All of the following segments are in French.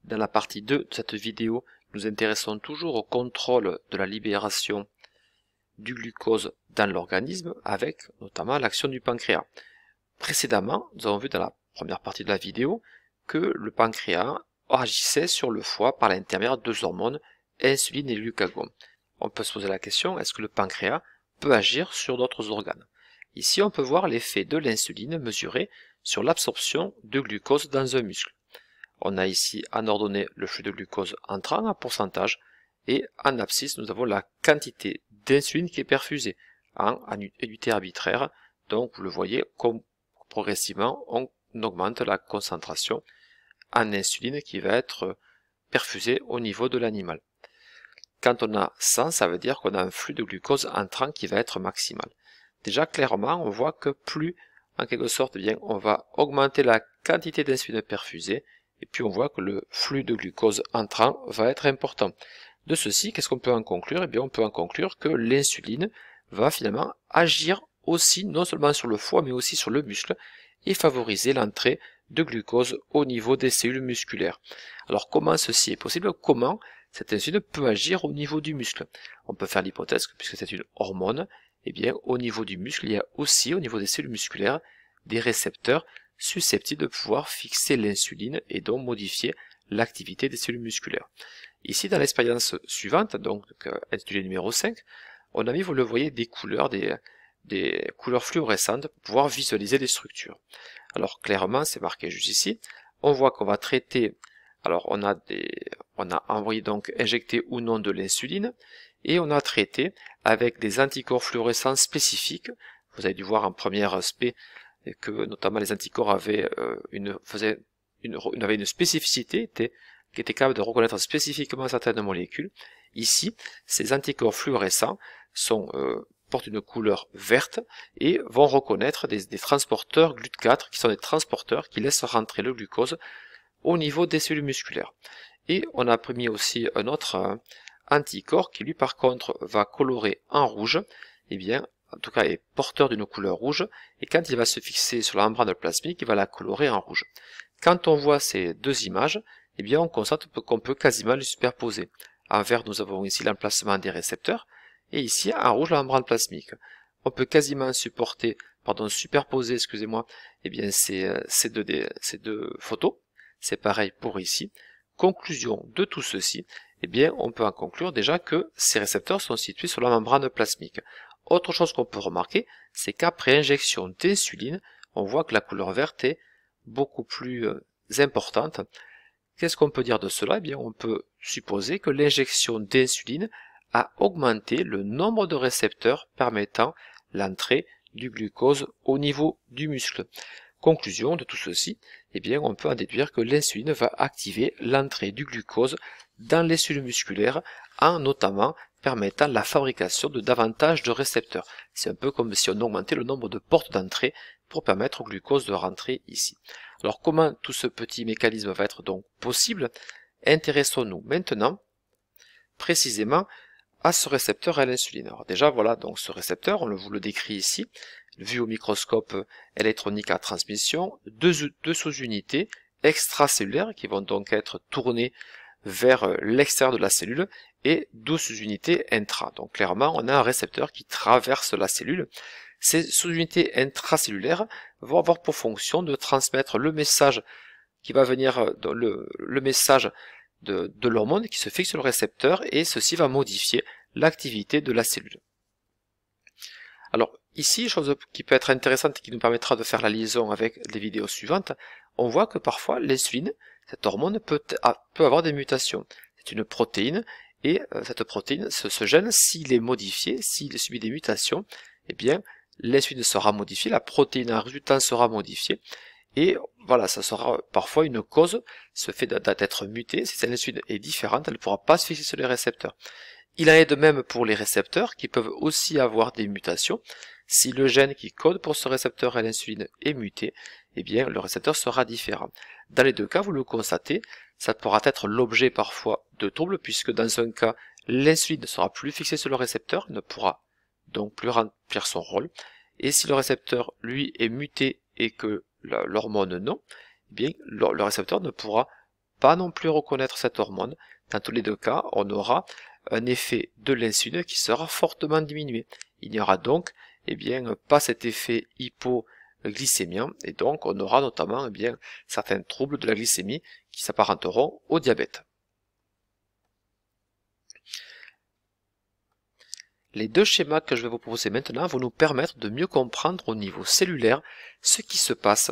Dans la partie 2 de cette vidéo, nous intéressons toujours au contrôle de la libération du glucose dans l'organisme avec notamment l'action du pancréas. Précédemment, nous avons vu dans la première partie de la vidéo que le pancréas agissait sur le foie par l'intermédiaire de deux hormones, insuline et glucagon. On peut se poser la question, est-ce que le pancréas peut agir sur d'autres organes? Ici, on peut voir l'effet de l'insuline mesuré sur l'absorption de glucose dans un muscle. On a ici en ordonnée le flux de glucose entrant en pourcentage et en abscisse nous avons la quantité d'insuline qui est perfusée en unité arbitraire. Donc vous le voyez, comme progressivement on augmente la concentration en insuline qui va être perfusée au niveau de l'animal. Quand on a 100, ça veut dire qu'on a un flux de glucose entrant qui va être maximal. Déjà clairement on voit que plus en quelque sorte bien, on va augmenter la quantité d'insuline perfusée. Et puis on voit que le flux de glucose entrant va être important. De ceci, qu'est-ce qu'on peut en conclure? Eh bien, on peut en conclure que l'insuline va finalement agir aussi non seulement sur le foie, mais aussi sur le muscle, et favoriser l'entrée de glucose au niveau des cellules musculaires. Alors comment ceci est possible? Comment cette insuline peut agir au niveau du muscle? On peut faire l'hypothèse que puisque c'est une hormone, eh bien au niveau du muscle, il y a aussi au niveau des cellules musculaires des récepteurs susceptibles de pouvoir fixer l'insuline et donc modifier l'activité des cellules musculaires. Ici, dans l'expérience suivante, donc intitulée numéro 5, on a mis, vous le voyez, des couleurs, des couleurs fluorescentes pour pouvoir visualiser les structures. Alors clairement, c'est marqué juste ici, on voit qu'on va traiter, alors on a envoyé donc injecter ou non de l'insuline, et on a traité avec des anticorps fluorescents spécifiques. Vous avez dû voir en premier aspect et que notamment les anticorps avaient une spécificité, qui était capable de reconnaître spécifiquement certaines molécules. Ici, ces anticorps fluorescents portent une couleur verte et vont reconnaître des transporteurs GLUT4 qui sont des transporteurs qui laissent rentrer le glucose au niveau des cellules musculaires. Et on a mis aussi un autre anticorps qui lui par contre va colorer en rouge, et bien en tout cas est porteur d'une couleur rouge, et quand il va se fixer sur la membrane plasmique, il va la colorer en rouge. Quand on voit ces deux images, eh bien on constate qu'on peut quasiment les superposer. En vert, nous avons ici l'emplacement des récepteurs, et ici en rouge la membrane plasmique. On peut quasiment superposer, excusez-moi, eh bien ces deux photos. C'est pareil pour ici. Conclusion de tout ceci, eh bien on peut en conclure déjà que ces récepteurs sont situés sur la membrane plasmique. Autre chose qu'on peut remarquer, c'est qu'après injection d'insuline, on voit que la couleur verte est beaucoup plus importante. Qu'est-ce qu'on peut dire de cela? Eh bien, on peut supposer que l'injection d'insuline a augmenté le nombre de récepteurs permettant l'entrée du glucose au niveau du muscle. Conclusion de tout ceci, eh bien, on peut en déduire que l'insuline va activer l'entrée du glucose dans les cellules musculaires en notamment permettant la fabrication de davantage de récepteurs. C'est un peu comme si on augmentait le nombre de portes d'entrée pour permettre au glucose de rentrer ici. Alors comment tout ce petit mécanisme va être donc possible? Intéressons-nous maintenant précisément à ce récepteur à l'insuline. Alors déjà voilà donc ce récepteur, on vous le décrit ici, vu au microscope électronique à transmission, deux sous-unités extracellulaires qui vont donc être tournées vers l'extérieur de la cellule et 12 sous-unités intra. Donc clairement, on a un récepteur qui traverse la cellule. Ces sous-unités intracellulaires vont avoir pour fonction de transmettre le message qui va venir, le message de l'hormone qui se fixe sur le récepteur, et ceci va modifier l'activité de la cellule. Alors ici, chose qui peut être intéressante et qui nous permettra de faire la liaison avec les vidéos suivantes, on voit que parfois l'insuline, cette hormone, peut avoir des mutations. C'est une protéine, et cette protéine, ce gène, s'il est modifié, s'il subit des mutations, eh bien l'insuline sera modifiée, la protéine en résultant sera modifiée, et voilà, ça sera parfois une cause, ce fait d'être muté. Si l'insuline est différente, elle ne pourra pas se fixer sur les récepteurs. Il en est de même pour les récepteurs qui peuvent aussi avoir des mutations. Si le gène qui code pour ce récepteur à l'insuline est muté, eh bien le récepteur sera différent. Dans les deux cas, vous le constatez, ça pourra être l'objet parfois de troubles, puisque dans un cas, l'insuline ne sera plus fixée sur le récepteur, ne pourra donc plus remplir son rôle. Et si le récepteur, lui, est muté et que l'hormone non, eh bien le récepteur ne pourra pas non plus reconnaître cette hormone. Dans tous les deux cas, on aura un effet de l'insuline qui sera fortement diminué. Il n'y aura donc pas cet effet hypoglycémien, et donc on aura notamment certains troubles de la glycémie qui s'apparenteront au diabète. Les deux schémas que je vais vous proposer maintenant vont nous permettre de mieux comprendre au niveau cellulaire ce qui se passe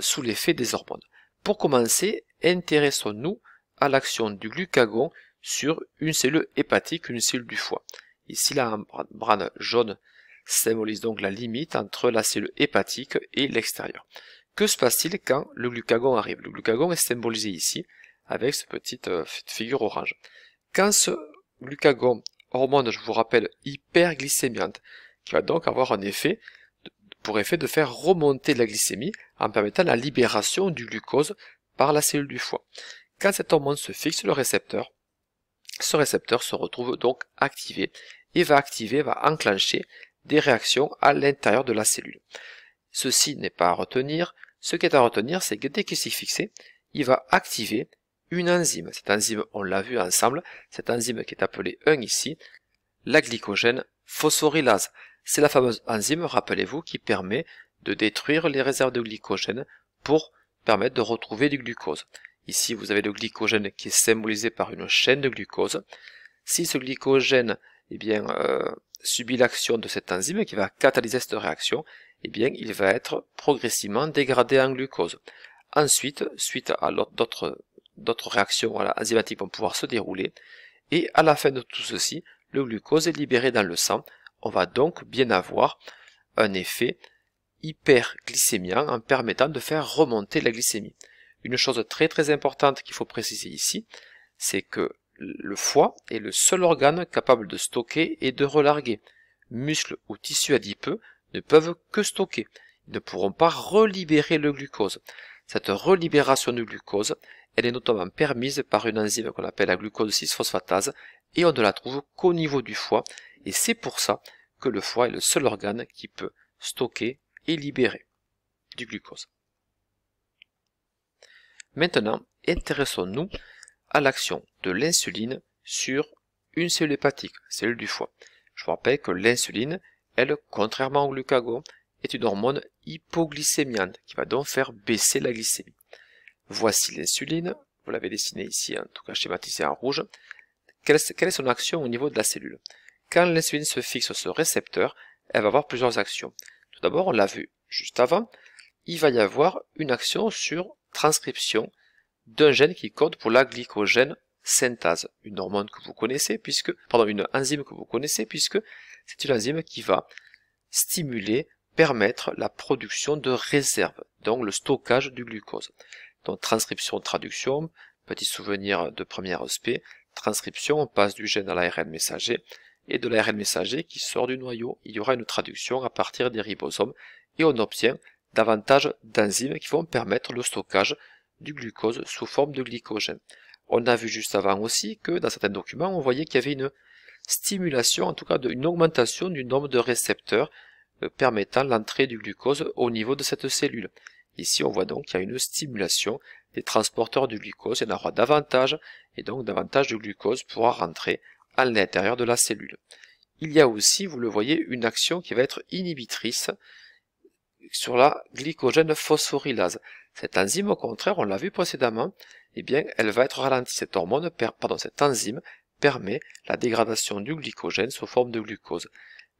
sous l'effet des hormones. Pour commencer, intéressons-nous à l'action du glucagon sur une cellule hépatique, une cellule du foie. Ici, la membrane jaune symbolise donc la limite entre la cellule hépatique et l'extérieur. Que se passe-t-il quand le glucagon arrive? Le glucagon est symbolisé ici avec cette petite figure orange. Quand ce glucagon, hormone, je vous rappelle, hyperglycémiante, qui va donc avoir un effet, pour effet de faire remonter la glycémie en permettant la libération du glucose par la cellule du foie. Quand cette hormone se fixe sur le récepteur, ce récepteur se retrouve donc activé et va enclencher des réactions à l'intérieur de la cellule. Ceci n'est pas à retenir. Ce qui est à retenir, c'est que dès qu'il s'est fixé, il va activer une enzyme. Cette enzyme, on l'a vu ensemble, cette enzyme qui est appelée 1 ici, la glycogène phosphorylase. C'est la fameuse enzyme, rappelez-vous, qui permet de détruire les réserves de glycogène pour permettre de retrouver du glucose. Ici, vous avez le glycogène qui est symbolisé par une chaîne de glucose. Si ce glycogène subit l'action de cette enzyme qui va catalyser cette réaction, il va être progressivement dégradé en glucose. Ensuite, suite à d'autres réactions enzymatiques vont pouvoir se dérouler, et à la fin de tout ceci, le glucose est libéré dans le sang. On va donc bien avoir un effet hyperglycémien en permettant de faire remonter la glycémie. Une chose très importante qu'il faut préciser ici, c'est que le foie est le seul organe capable de stocker et de relarguer. Muscles ou tissus adipeux ne peuvent que stocker. Ils ne pourront pas relibérer le glucose. Cette relibération du glucose, elle est notamment permise par une enzyme qu'on appelle la glucose 6-phosphatase, et on ne la trouve qu'au niveau du foie, et c'est pour ça que le foie est le seul organe qui peut stocker et libérer du glucose. Maintenant, intéressons-nous à l'action de l'insuline sur une cellule hépatique, cellule du foie. Je vous rappelle que l'insuline, elle, contrairement au glucagon, est une hormone hypoglycémiante qui va donc faire baisser la glycémie. Voici l'insuline, vous l'avez dessinée ici, en tout cas schématisée en rouge. Quelle est son action au niveau de la cellule? Quand l'insuline se fixe sur ce récepteur, elle va avoir plusieurs actions. Tout d'abord, on l'a vu juste avant, il va y avoir une action sur transcription d'un gène qui code pour la glycogène synthase, une hormone que vous connaissez une enzyme que vous connaissez puisque c'est une enzyme qui va stimuler, permettre la production de réserves, donc le stockage du glucose. Donc transcription, traduction, petit souvenir de premier aspect, transcription, on passe du gène à l'ARN messager, et de l'ARN messager qui sort du noyau, il y aura une traduction à partir des ribosomes, et on obtient davantage d'enzymes qui vont permettre le stockage du glucose sous forme de glycogène. On a vu juste avant aussi que dans certains documents, on voyait qu'il y avait une stimulation, en tout cas une augmentation du nombre de récepteurs permettant l'entrée du glucose au niveau de cette cellule. Ici, on voit donc qu'il y a une stimulation des transporteurs du glucose, il y en aura davantage, et donc davantage de glucose pourra rentrer à l'intérieur de la cellule. Il y a aussi, vous le voyez, une action qui va être inhibitrice sur la glycogène phosphorylase. Cette enzyme, au contraire, on l'a vu précédemment, elle va être ralentie. Cette enzyme permet la dégradation du glycogène sous forme de glucose.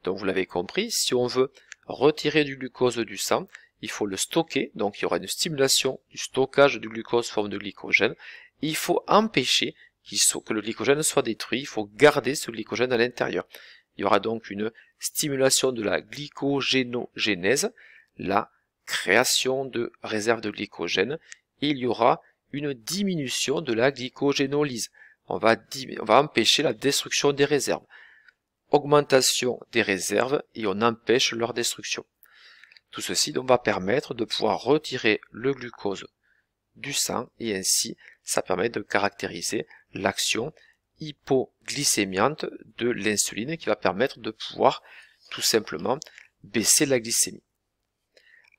Donc vous l'avez compris, si on veut retirer du glucose du sang, il faut le stocker, donc il y aura une stimulation du stockage du glucose sous forme de glycogène, et il faut empêcher que le glycogène soit détruit, il faut garder ce glycogène à l'intérieur. Il y aura donc une stimulation de la glycogénogénèse, la création de réserves de glycogène, et il y aura une diminution de la glycogénolyse. On va empêcher la destruction des réserves. Augmentation des réserves et on empêche leur destruction. Tout ceci donc va permettre de pouvoir retirer le glucose du sang et ainsi ça permet de caractériser l'action hypoglycémiante de l'insuline qui va permettre de pouvoir tout simplement baisser la glycémie.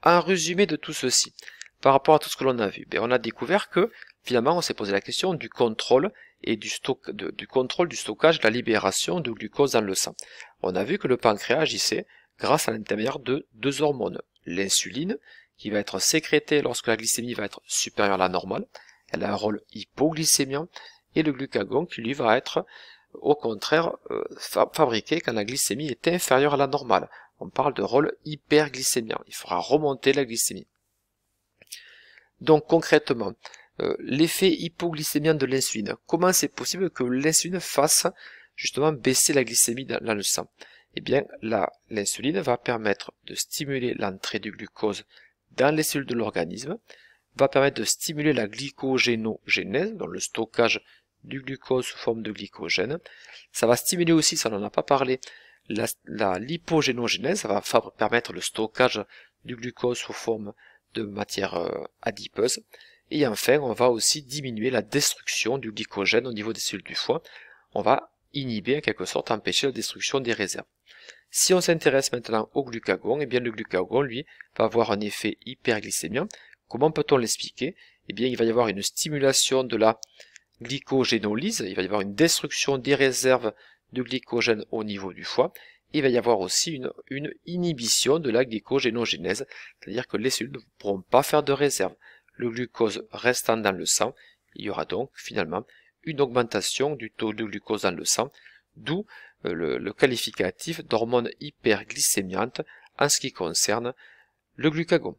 En résumé de tout ceci, par rapport à tout ce que l'on a vu, on a découvert que finalement, on s'est posé la question du contrôle et du contrôle du stockage de la libération de glucose dans le sang. On a vu que le pancréas agissait grâce à l'intermédiaire de deux hormones. L'insuline, qui va être sécrétée lorsque la glycémie va être supérieure à la normale, elle a un rôle hypoglycémiant, et le glucagon qui lui va être au contraire fabriqué quand la glycémie est inférieure à la normale. On parle de rôle hyperglycémiant, il faudra remonter la glycémie. Donc concrètement, l'effet hypoglycémiant de l'insuline, comment c'est possible que l'insuline fasse justement baisser la glycémie dans le sang? Eh bien l'insuline va permettre de stimuler l'entrée du glucose dans les cellules de l'organisme, va permettre de stimuler la glycogénogénèse, donc le stockage du glucose sous forme de glycogène. Ça va stimuler aussi, ça n'en a pas parlé, la lipogénogénèse, ça va permettre le stockage du glucose sous forme de matière adipeuse. Et enfin, on va aussi diminuer la destruction du glycogène au niveau des cellules du foie. On va inhiber en quelque sorte, empêcher la destruction des réserves. Si on s'intéresse maintenant au glucagon, eh bien le glucagon, lui, va avoir un effet hyperglycémiant. Comment peut-on l'expliquer? Eh bien, il va y avoir une stimulation de la glycogénolyse, il va y avoir une destruction des réserves de glycogène au niveau du foie, et il va y avoir aussi une inhibition de la glycogénogénèse, c'est-à-dire que les cellules ne pourront pas faire de réserve. Le glucose restant dans le sang, il y aura donc finalement une augmentation du taux de glucose dans le sang, d'où le qualificatif d'hormone hyperglycémiante en ce qui concerne le glucagon.